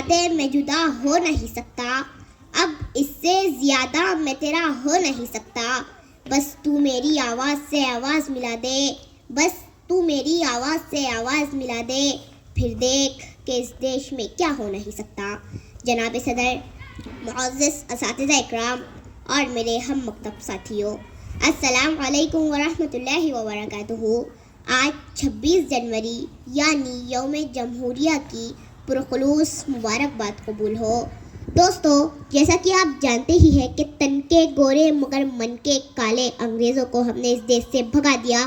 زیادہ میں جدا ہو نہیں سکتا، اب اس سے زیادہ میں تیرا ہو نہیں سکتا، بس تو میری آواز سے آواز ملا دے، بس تو میری آواز سے آواز ملا دے، پھر دیکھ کہ اس دیش میں کیا ہو نہیں سکتا۔ جناب صدر، معزز اساتذہ اکرام اور میرے ہم مکتب ساتھیوں، السلام علیکم ورحمۃ اللہ وبرکاتہ۔ آج 26 جنوری یعنی یوم جمہوریہ کی پرخلوص مبارکباد قبول ہو۔ دوستو، جیسا کہ آپ جانتے ہی ہیں کہ تن کے گورے مگر من کے کالے انگریزوں کو ہم نے اس دیش سے بھگا دیا،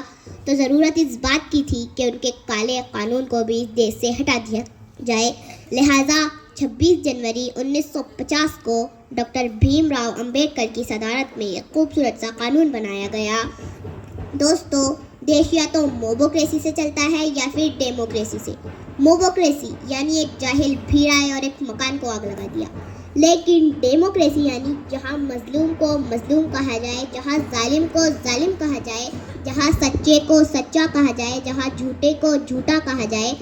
تو ضرورت اس بات کی تھی کہ ان کے کالے قانون کو بھی اس دیش سے ہٹا دیا جائے۔ لہٰذا 26 جنوری 1950 کو ڈاکٹر بھیم راؤ امبیڈکر کی صدارت میں ایک خوبصورت سا قانون بنایا گیا۔ دوستو، دیش یا تو موبوکریسی سے چلتا ہے یا پھر ڈیموکریسی سے۔ موبوکریسی یعنی ایک جاہل بھیڑ آئے اور ایک مکان کو آگ لگا دیا، لیکن ڈیموکریسی یعنی جہاں مظلوم کو مظلوم کہا جائے، جہاں ظالم کو ظالم کہا جائے، جہاں سچے کو سچا کہا جائے، جہاں جھوٹے کو جھوٹا کہا جائے،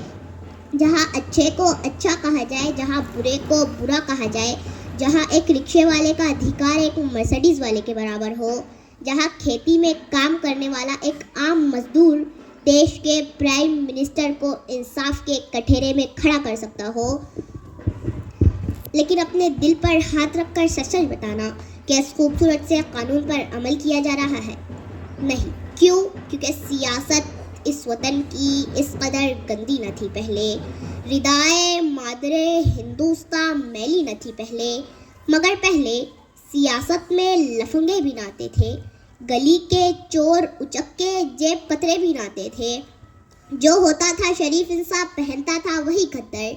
جہاں اچھے کو اچھا کہا جائے، جہاں برے کو برا کہا جائے، جہاں ایک رکشے والے کا ادھیکار ایک مرسڈیز والے کے برابر ہو، جہاں کھیتی میں کام کرنے والا ایک عام مزدور دیش کے پرائم منسٹر کو انصاف کے کٹہرے میں کھڑا کر سکتا ہو۔ لیکن اپنے دل پر ہاتھ رکھ کر سچ سچ بتانا کہ اس خوبصورت سے قانون پر عمل کیا جا رہا ہے؟ نہیں۔ کیوں؟ کیونکہ سیاست اس وطن کی اس قدر گندی نہ تھی پہلے، ردائے مادر ہندوستان میلی نہ تھی پہلے، مگر پہلے سیاست میں لفنگے بھی نہ آتے تھے، گلی کے چور اچکے جیب کترے بھی نہ آتے تھے، جو ہوتا تھا شریف انصاف پہنتا تھا وہی کھدر،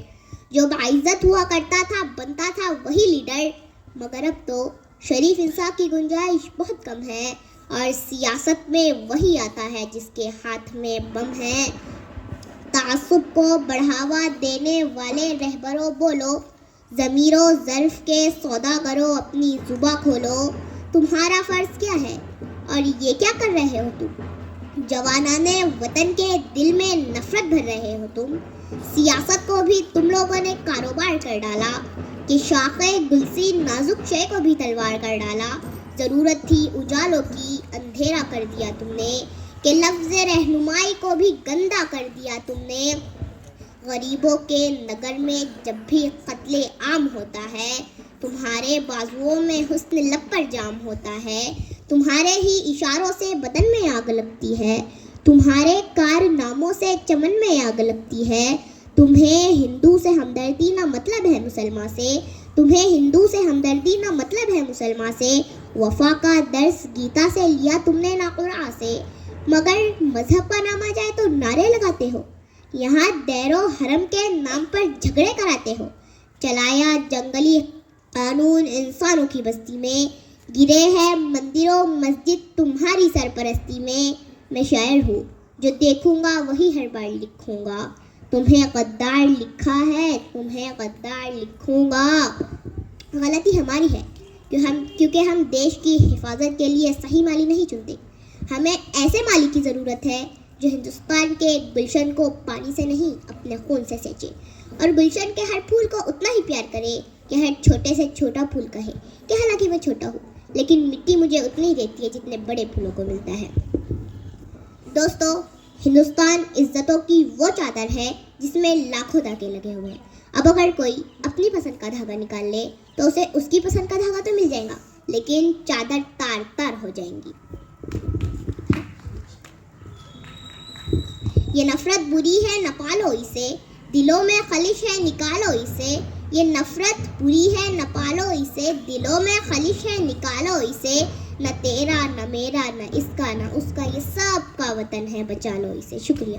جو باعزت ہوا کرتا تھا بنتا تھا وہی لیڈر، مگر اب تو شریف انصاف کی گنجائش بہت کم ہے اور سیاست میں وہی آتا ہے جس کے ہاتھ میں بم ہے۔ تعصب کو بڑھاوا دینے والے رہبروں بولو، ضمیر و ظرف کے سوداگروں اپنی زباں کھولو، تمہارا فرض کیا ہے اور یہ کیا کر رہے ہو تم؟ جوانان وطن کے دل میں نفرت بھر رہے ہو تم۔ سیاست کو بھی تم لوگوں نے کاروبار کر ڈالا کہ شاخ گلسی نازک شے کو بھی تلوار کر ڈالا۔ ضرورت تھی اجالوں کی، اندھیرا کر دیا تم نے، کہ لفظ رہنمائی کو بھی گندا کر دیا تم نے۔ غریبوں کے نگر میں جب بھی قتل عام ہوتا ہے، تمہارے بازوؤں میں حسن لب پر جام ہوتا ہے، تمہارے ہی اشاروں سے بدن میں آگ لگتی ہے، تمہارے کارناموں سے چمن میں آگ لگتی ہے۔ تمہیں ہندو سے ہمدردی نہ مطلب ہے مسلمان سے، تمہیں ہندو سے ہمدردی نہ مطلب ہے مسلمان سے، وفا کا درس گیتا سے لیا تم نے نہ قرآن سے، مگر مذہب کا نام آ جائے تو نعرے لگاتے ہو، یہاں دیر و حرم کے نام پر جھگڑے کراتے ہو۔ چلایا جنگلی قانون انسانوں کی بستی میں، گرے ہیں مندر و مسجد تمہاری سرپرستی میں۔ میں شاعر ہوں، جو دیکھوں گا وہی ہر بار لکھوں گا، تمہیں غدار لکھا ہے تمہیں غدار لکھوں گا۔ غلطی ہماری ہے کیونکہ ہم دیش کی حفاظت کے لیے صحیح مالی نہیں چنتے۔ ہمیں ایسے مالی کی ضرورت ہے جو ہندوستان کے گلشن کو پانی سے نہیں اپنے خون سے سینچے، اور گلشن کے ہر پھول کو اتنا ہی پیار کرے کہ ہر چھوٹے سے چھوٹا پھول کہے کہ حالانکہ میں چھوٹا ہوں لیکن مٹی مجھے اتنی ہی دیتی ہے جتنے بڑے پھولوں کو ملتا ہے۔ دوستو، ہندوستان عزتوں کی وہ چادر ہے جس میں لاکھوں دھاگے لگے ہوئے ہیں۔ اب اگر کوئی اپنی پسند کا دھاگا نکال لے تو اسے اس کی پسند کا دھاگا تو مل جائے گا، لیکن چادر تار تار ہو جائیں گی۔ یہ نفرت بری ہے نہ پالو اسے، دلوں میں خلش ہے نکالو اسے، یہ نفرت بری ہے نہ پالو اسے، دلوں میں خلش ہے نکالو اسے، نہ تیرا نہ میرا نہ اس کا نہ اس کا، یہ سب کا وطن ہے بچا لو اسے۔ شکریہ۔